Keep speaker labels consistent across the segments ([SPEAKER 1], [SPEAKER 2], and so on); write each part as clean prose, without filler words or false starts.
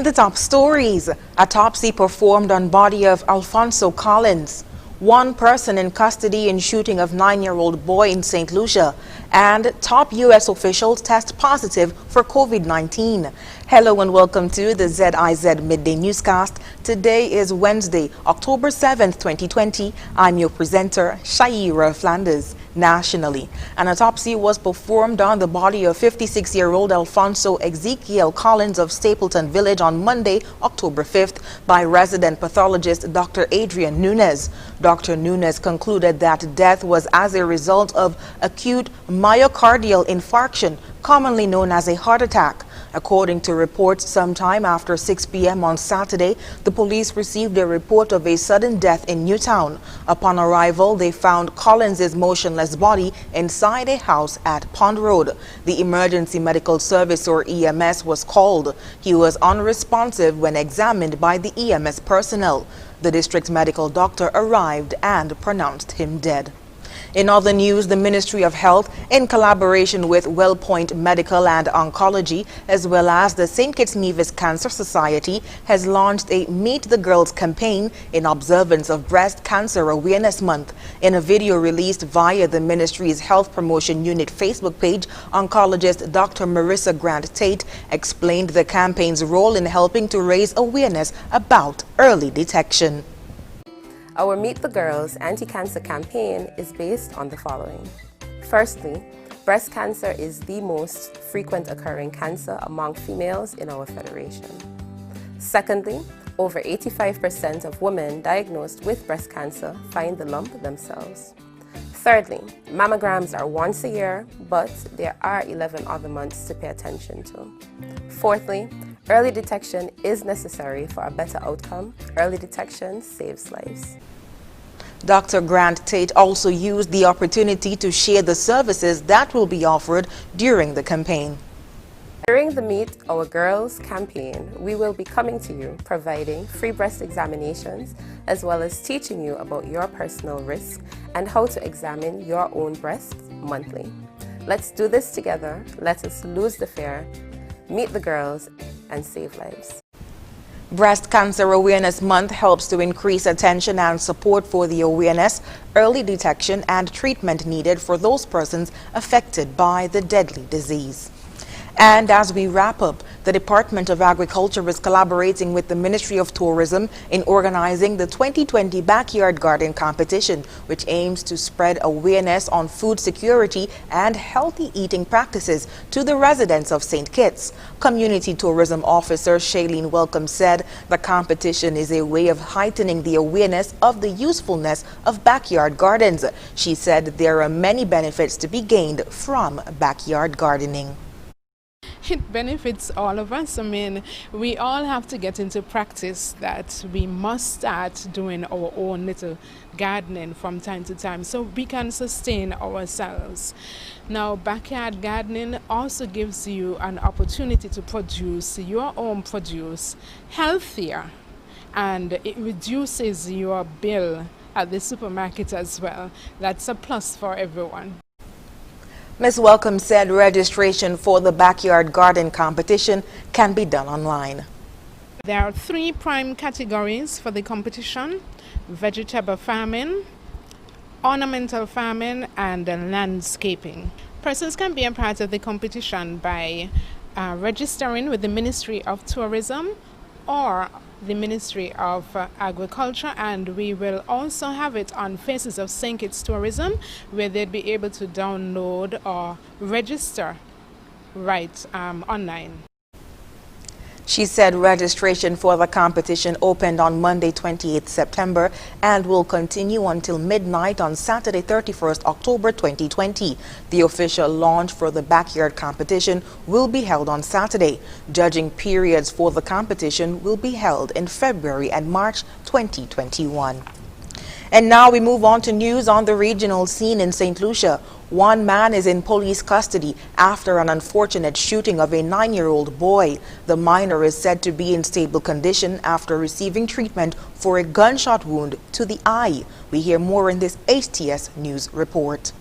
[SPEAKER 1] In the top stories, autopsy performed on body of Alfonso Collins. One person in custody in shooting of 9-year-old boy in St. Lucia. And top U.S. officials test positive for COVID-19. Hello and welcome to the ZIZ Midday Newscast. Today is Wednesday, October 7th, 2020. I'm your presenter, Shaira Flanders. Nationally, an autopsy was performed on the body of 56-year-old Alfonso Ezekiel Collins of Stapleton Village on Monday, October 5th, by resident pathologist Dr. Adrian Nunes. Dr. Nunes concluded that death was as a result of acute myocardial infarction, commonly known as a heart attack. According to reports, sometime after 6 p.m. on Saturday, the police received a report of a sudden death in Newtown. Upon arrival, they found Collins' motionless body inside a house at Pond Road. The Emergency Medical Service, or EMS, was called. He was unresponsive when examined by the EMS personnel. The district medical doctor arrived and pronounced him dead. In other news, the Ministry of Health, in collaboration with WellPoint Medical and Oncology, as well as the St. Kitts Nevis Cancer Society, has launched a Meet the Girls campaign in observance of Breast Cancer Awareness Month. In a video released via the Ministry's Health Promotion Unit Facebook page, oncologist Dr. Marissa Grant-Tate explained the campaign's role in helping to raise awareness about early detection.
[SPEAKER 2] Our Meet the Girls anti-cancer campaign is based on the following. Firstly, breast cancer is the most frequent occurring cancer among females in our federation. Secondly, over 85% of women diagnosed with breast cancer find the lump themselves. Thirdly, mammograms are once a year, but there are 11 other months to pay attention to. Fourthly, early detection is necessary for a better outcome. Early detection saves lives.
[SPEAKER 1] Dr. Grant-Tate also used the opportunity to share the services that will be offered during the campaign.
[SPEAKER 2] During the Meet Our Girls campaign, we will be coming to you providing free breast examinations as well as teaching you about your personal risk and how to examine your own breast monthly. Let's do this together. Let us lose the fear, meet the girls, and save lives.
[SPEAKER 1] Breast Cancer Awareness Month helps to increase attention and support for the awareness, early detection, and treatment needed for those persons affected by the deadly disease. And as we wrap up, the Department of Agriculture is collaborating with the Ministry of Tourism in organizing the 2020 Backyard Garden Competition, which aims to spread awareness on food security and healthy eating practices to the residents of St. Kitts. Community Tourism Officer Shailene Welcome said the competition is a way of heightening the awareness of the usefulness of backyard gardens. She said there are many benefits to be gained from backyard gardening.
[SPEAKER 3] It benefits all of us. I mean, we all have to get into practice that we must start doing our own little gardening from time to time so we can sustain ourselves. Now, backyard gardening also gives you an opportunity to produce your own produce healthier, and it reduces your bill at the supermarket as well. That's a plus for everyone.
[SPEAKER 1] Ms. Welcome said registration for the Backyard Garden Competition can be done online.
[SPEAKER 3] There are 3 prime categories for the competition: vegetable farming, ornamental farming, and landscaping. Persons can be a part of the competition by registering with the Ministry of Tourism or the Ministry of Agriculture, and we will also have it on Faces of St. Kitts Tourism, where they'd be able to download or register right online.
[SPEAKER 1] She said registration for the competition opened on Monday, 28th September and will continue until midnight on Saturday, 31st October 2020. The official launch for the backyard competition will be held on Saturday. Judging periods for the competition will be held in February and March 2021. And now we move on to news on the regional scene in St. Lucia. One man is in police custody after an unfortunate shooting of a 9-year-old boy. The minor is said to be in stable condition after receiving treatment for a gunshot wound to the eye. We hear more in this HTS News report.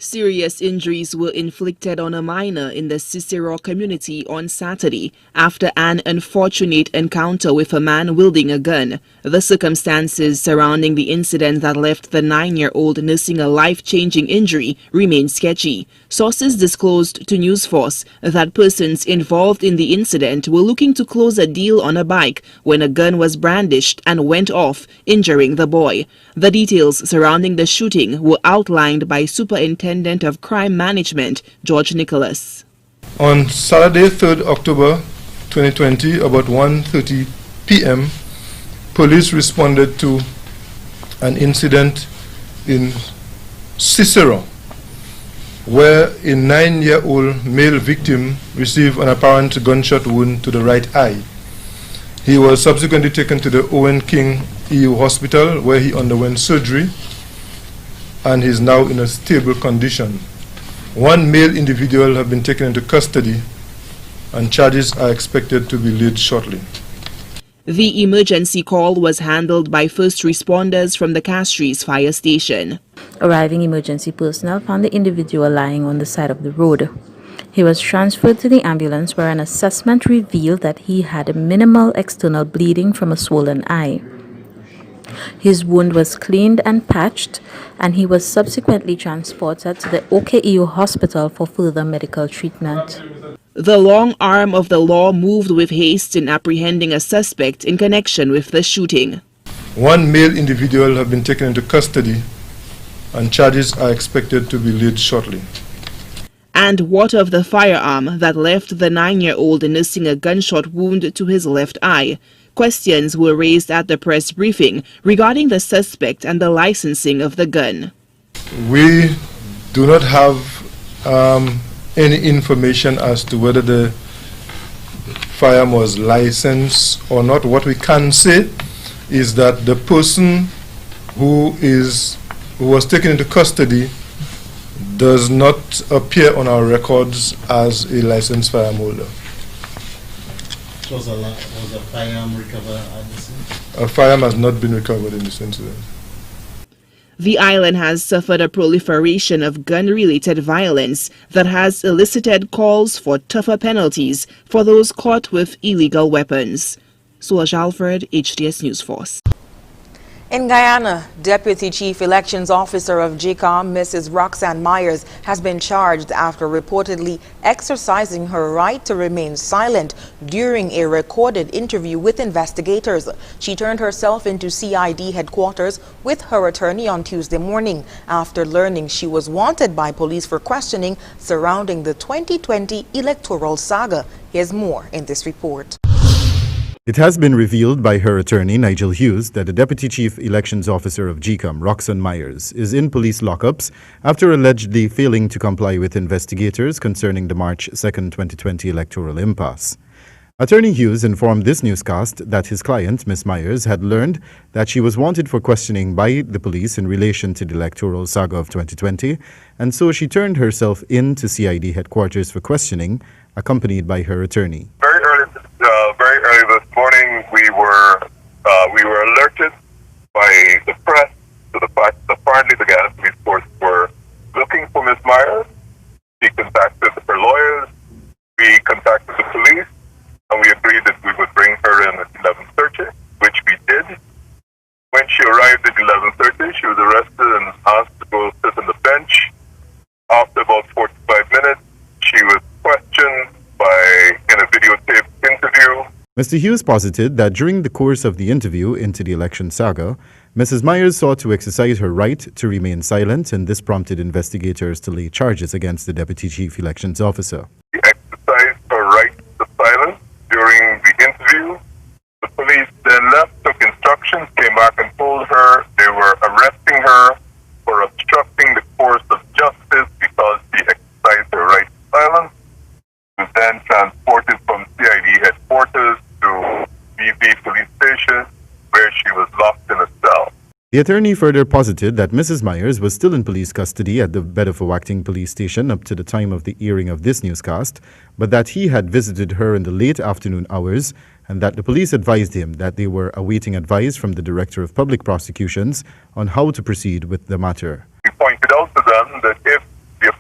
[SPEAKER 4] Serious injuries were inflicted on a minor in the Cicero community on Saturday after an unfortunate encounter with a man wielding a gun. The circumstances surrounding the incident that left the 9-year-old nursing a life-changing injury remain sketchy. Sources disclosed to News Force that persons involved in the incident were looking to close a deal on a bike when a gun was brandished and went off, injuring the boy. The details surrounding the shooting were outlined by Superintendent of Crime Management, George Nicholas.
[SPEAKER 5] On Saturday, 3rd October 2020, about 1:30 p.m., police responded to an incident in Cicero, where a 9-year-old male victim received an apparent gunshot wound to the right eye. He was subsequently taken to the Owen King EU Hospital, where he underwent surgery and is now in a stable condition. One male individual has been taken into custody and charges are expected to be laid shortly.
[SPEAKER 4] The emergency call was handled by first responders from the Castries fire station.
[SPEAKER 6] Arriving emergency personnel found the individual lying on the side of the road. He was transferred to the ambulance where an assessment revealed that he had minimal external bleeding from a swollen eye. His wound was cleaned and patched, and he was subsequently transported to the OKEU hospital for further medical treatment.
[SPEAKER 4] The long arm of the law moved with haste in apprehending a suspect in connection with the shooting.
[SPEAKER 5] One male individual has been taken into custody and charges are expected to be laid shortly.
[SPEAKER 4] And what of the firearm that left the 9-year-old nursing a gunshot wound to his left eye? Questions were raised at the press briefing regarding the suspect and the licensing of the gun.
[SPEAKER 5] We do not have any information as to whether the firearm was licensed or not. What we can say is that the person who was taken into custody does not appear on our records as a licensed firearm holder.
[SPEAKER 7] Was a firearm recovered at the scene?
[SPEAKER 5] A firearm has not been recovered in this incident.
[SPEAKER 4] The island has suffered a proliferation of gun-related violence that has elicited calls for tougher penalties for those caught with illegal weapons. Suaj Alfred, HDS News Force.
[SPEAKER 1] In Guyana, Deputy Chief Elections Officer of GCOM, Mrs. Roxanne Myers, has been charged after reportedly exercising her right to remain silent during a recorded interview with investigators. She turned herself into CID headquarters with her attorney on Tuesday morning after learning she was wanted by police for questioning surrounding the 2020 electoral saga. Here's more in this report.
[SPEAKER 8] It has been revealed by her attorney, Nigel Hughes, that the Deputy Chief Elections Officer of GCOM, Roxanne Myers, is in police lockups after allegedly failing to comply with investigators concerning the March 2, 2020 electoral impasse. Attorney Hughes informed this newscast that his client, Ms. Myers, had learned that she was wanted for questioning by the police in relation to the electoral saga of 2020, and so she turned herself in to CID headquarters for questioning, accompanied by her attorney.
[SPEAKER 9] Very early this morning, we were alerted by the press to the fact that apparently the Guyana Police Force were looking for Ms. Myers. We contacted her lawyers, we contacted the police, and we agreed that we would bring her in at 11:30, which we did. When she arrived at 11:30, she was arrested and asked to go sit on the bench. After about 45 minutes, she was questioned in a videotaped interview.
[SPEAKER 8] Mr. Hughes posited that during the course of the interview into the election saga, Mrs. Myers sought to exercise her right to remain silent, and this prompted investigators to lay charges against the Deputy Chief Elections Officer.
[SPEAKER 9] She exercised her right to silence during the interview. The police then left, took instructions, came back and told her they were arresting her for obstructing the course of justice because she exercised her right to silence. She was then transported from CID headquarters to BV police station, where she was locked in a cell.
[SPEAKER 8] The attorney further posited that Mrs. Myers was still in police custody at the Bedford police station up to the time of the airing of this newscast, but that he had visited her in the late afternoon hours and that the police advised him that they were awaiting advice from the Director of Public Prosecutions on how to proceed with the matter.
[SPEAKER 9] We pointed out to them that if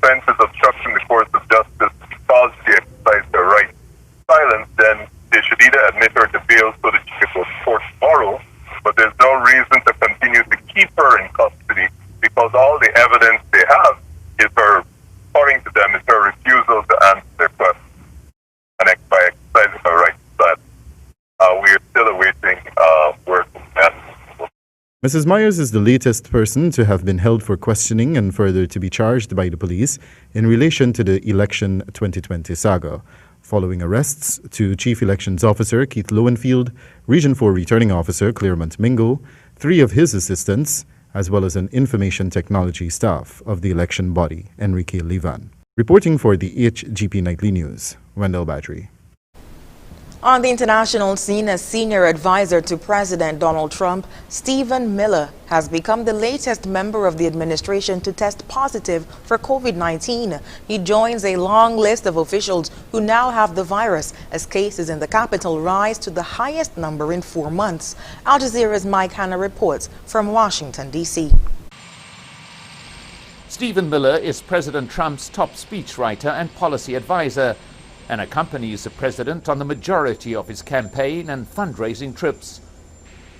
[SPEAKER 9] offense is obstructing the course of justice because she exercised her right to silence, then they should either admit her to bail so that she can go to court tomorrow, but there's no reason to continue to keep her in custody because all the evidence they have is her, according to them, is her refusal to answer their questions and by exercising her right to silence. We are still awaiting word from that.
[SPEAKER 8] Mrs. Myers is the latest person to have been held for questioning and further to be charged by the police in relation to the election 2020 saga, following arrests to Chief Elections Officer Keith Lowenfield, Region 4 Returning Officer Claremont Mingo, 3 of his assistants, as well as an information technology staff of the election body, Enrique Levan. Reporting for the HGP Nightly News, Wendell Badri.
[SPEAKER 1] On the international scene, a senior advisor to President Donald Trump, Stephen Miller, has become the latest member of the administration to test positive for COVID-19. He joins a long list of officials who now have the virus as cases in the capital rise to the highest number in 4 months. Al Jazeera's Mike Hanna reports from Washington, D.C.
[SPEAKER 10] Stephen Miller is President Trump's top speechwriter and policy advisor, and accompanies the president on the majority of his campaign and fundraising trips.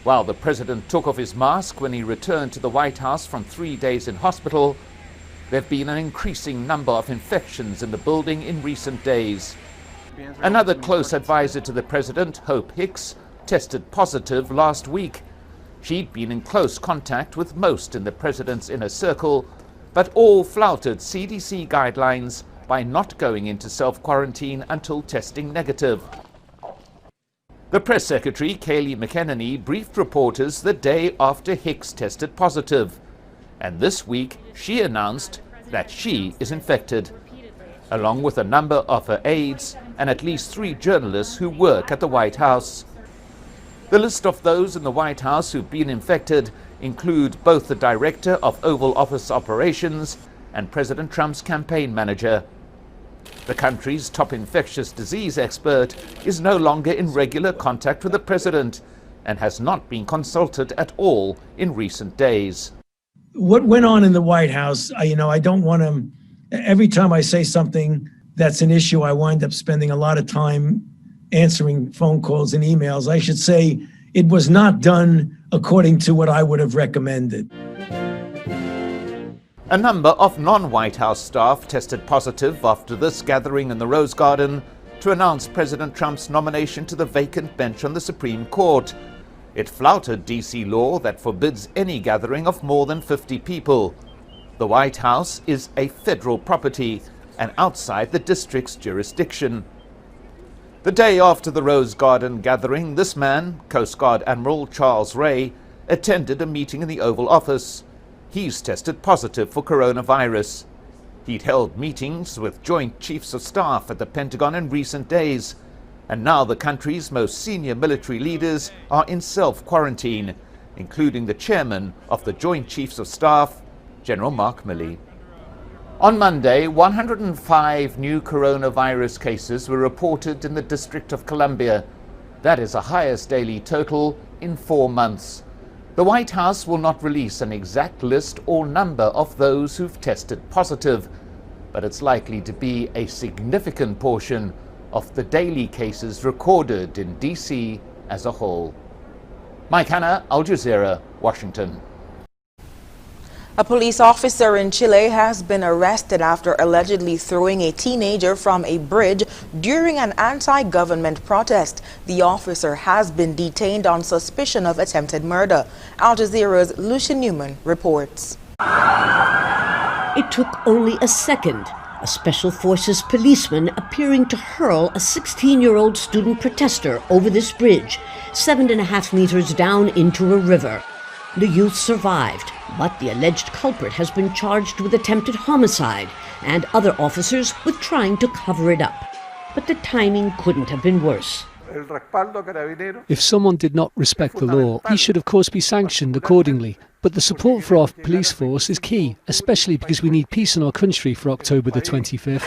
[SPEAKER 10] While the president took off his mask when he returned to the White House from 3 days in hospital, there have been an increasing number of infections in the building in recent days. Another close advisor to the president, Hope Hicks, tested positive last week. She'd been in close contact with most in the president's inner circle, but all flouted CDC guidelines by not going into self-quarantine until testing negative. The press secretary, Kayleigh McEnany, briefed reporters the day after Hicks tested positive. And this week, she announced that she is infected, along with a number of her aides and at least 3 journalists who work at the White House. The list of those in the White House who've been infected include both the director of Oval Office operations and President Trump's campaign manager. The country's top infectious disease expert is no longer in regular contact with the president and has not been consulted at all in recent days.
[SPEAKER 11] What went on in the White House, I don't want to, every time I say something that's an issue, I wind up spending a lot of time answering phone calls and emails. I should say it was not done according to what I would have recommended.
[SPEAKER 10] A number of non-White House staff tested positive after this gathering in the Rose Garden to announce President Trump's nomination to the vacant bench on the Supreme Court. It flouted D.C. law that forbids any gathering of more than 50 people. The White House is a federal property and outside the district's jurisdiction. The day after the Rose Garden gathering, this man, Coast Guard Admiral Charles Ray, attended a meeting in the Oval Office. He's tested positive for coronavirus. He'd held meetings with Joint Chiefs of Staff at the Pentagon in recent days, and now the country's most senior military leaders are in self-quarantine, including the chairman of the Joint Chiefs of Staff, General Mark Milley. On Monday, 105 new coronavirus cases were reported in the District of Columbia. That is the highest daily total in 4 months. The White House will not release an exact list or number of those who've tested positive, but it's likely to be a significant portion of the daily cases recorded in D.C. as a whole. Mike Hanna, Al Jazeera, Washington.
[SPEAKER 1] A police officer in Chile has been arrested after allegedly throwing a teenager from a bridge during an anti-government protest. The officer has been detained on suspicion of attempted murder. Al Jazeera's Lucia Newman reports.
[SPEAKER 12] It took only a second. A Special Forces policeman appearing to hurl a 16-year-old student protester over this bridge, 7.5 meters down into a river. The youth survived, but the alleged culprit has been charged with attempted homicide and other officers with trying to cover it up. But the timing couldn't have been worse.
[SPEAKER 13] If someone did not respect the law, he should of course be sanctioned accordingly. But the support for our police force is key, especially because we need peace in our country for October the 25th.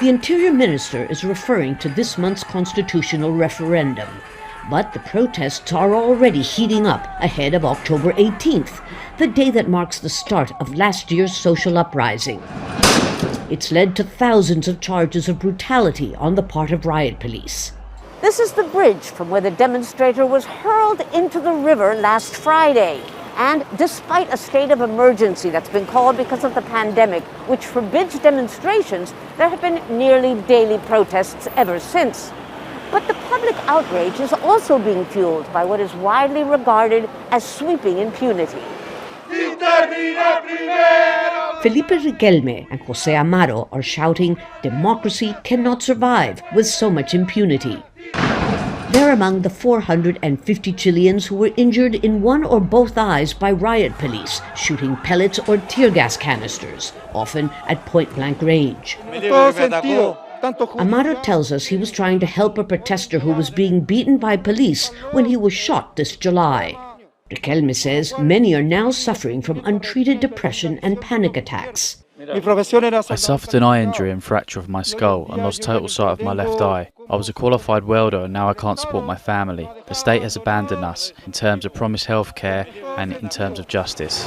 [SPEAKER 12] The Interior Minister is referring to this month's constitutional referendum. But the protests are already heating up ahead of October 18th, the day that marks the start of last year's social uprising. It's led to thousands of charges of brutality on the part of riot police. This is the bridge from where the demonstrator was hurled into the river last Friday. And despite a state of emergency that's been called because of the pandemic, which forbids demonstrations, there have been nearly daily protests ever since. But the public outrage is also being fueled by what is widely regarded as sweeping impunity. Felipe Riquelme and José Amaro are shouting, "Democracy cannot survive with so much impunity." They're among the 450 Chileans who were injured in one or both eyes by riot police, shooting pellets or tear gas canisters, often at point-blank range. Amaro tells us he was trying to help a protester who was being beaten by police when he was shot this July. Riquelme says many are now suffering from untreated depression and panic attacks.
[SPEAKER 14] I suffered an eye injury and fracture of my skull and lost total sight of my left eye. I was a qualified welder and now I can't support my family. The state has abandoned us in terms of promised health care and in terms of justice.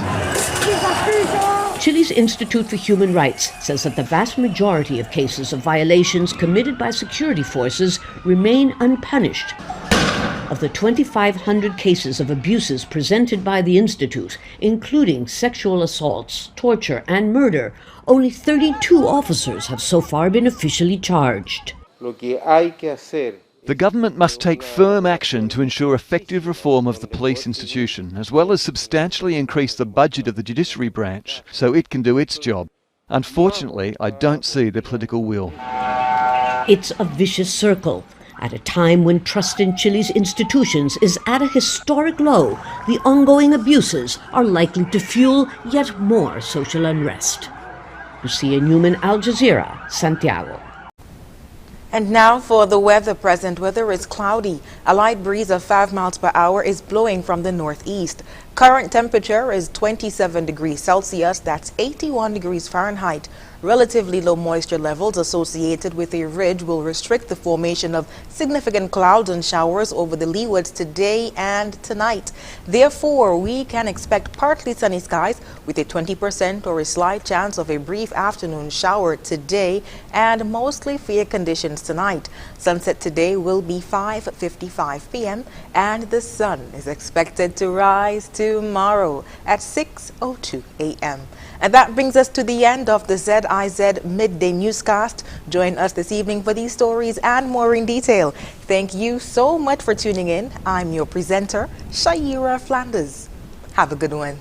[SPEAKER 12] Chile's Institute for Human Rights says that the vast majority of cases of violations committed by security forces remain unpunished. Of the 2,500 cases of abuses presented by the Institute, including sexual assaults, torture, and murder, only 32 officers have so far been officially charged.
[SPEAKER 15] The government must take firm action to ensure effective reform of the police institution, as well as substantially increase the budget of the judiciary branch so it can do its job. Unfortunately, I don't see the political will.
[SPEAKER 12] It's a vicious circle. At a time when trust in Chile's institutions is at a historic low, the ongoing abuses are likely to fuel yet more social unrest. Lucia Newman, Al Jazeera, Santiago.
[SPEAKER 1] And now for the weather. Present weather is cloudy. A light breeze of 5 miles per hour is blowing from the northeast. Current temperature is 27 degrees Celsius, that's 81 degrees Fahrenheit. Relatively low moisture levels associated with a ridge will restrict the formation of significant clouds and showers over the leewards today and tonight. Therefore, we can expect partly sunny skies with a 20% or a slight chance of a brief afternoon shower today and mostly fair conditions tonight. Sunset today will be 5:55 p.m. and the sun is expected to rise tomorrow at 6:02 a.m. And that brings us to the end of the ZIZ Midday Newscast. Join us this evening for these stories and more in detail. Thank you so much for tuning in. I'm your presenter, Shaira Flanders. Have a good one.